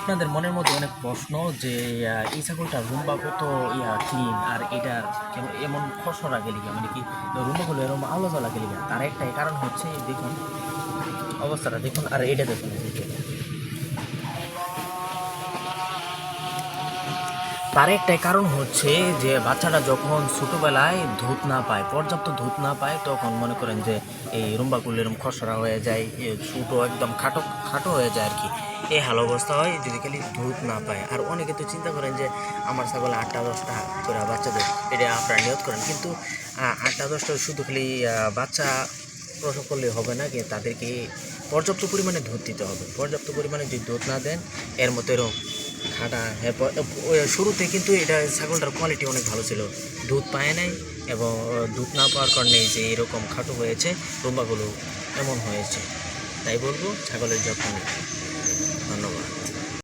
আপনাদের মনের মধ্যে অনেক প্রশ্ন যে এই ছাগলটা রুম্বা কত ক্লিন আর এটার এমন খসড়া গেলে মানে কি রুম্বাগুলো এরকম আলো গেলে তার একটাই কারণ হচ্ছে দেখুন অবস্থাটা দেখুন আর এটা দেখুন এই যে তার একটাই কারণ হচ্ছে যে বাচ্চাটা যখন ছোটোবেলায় দুধ না পায় পর্যাপ্ত দুধ না পায় তখন মনে করেন যে এই রুম্বাগুলো এরকম খসড়া হয়ে যায় ছোটো একদম খাটো খাটো হয়ে যায় আর কি এই হাল অবস্থা হয় যদি খালি দুধ না পায়। আর অনেকে তো চিন্তা করেন যে আমার ছাগল 8টা 10টা করে বাচ্চা দেয়, এটা আপনারা নিয়ত করেন, কিন্তু 8টা 10টা শুধু খালি বাচ্চা প্রসব করলে হবে না, কি তাদেরকে পর্যাপ্ত পরিমাণে দুধ দিতে হবে। পর্যাপ্ত পরিমাণে যদি দুধ না দেন এর মতো এরকম খাটা হ্যাঁ শুরুতে কিন্তু এটা ছাগলটার কোয়ালিটি অনেক ভালো ছিল, দুধ পায় নাই এবং দুধ না পাওয়ার কারণে যে এরকম খাটো হয়েছে রুম্বাগুলো এমন হয়েছে। তাই বলবো ছাগলের যত্ন নিতে।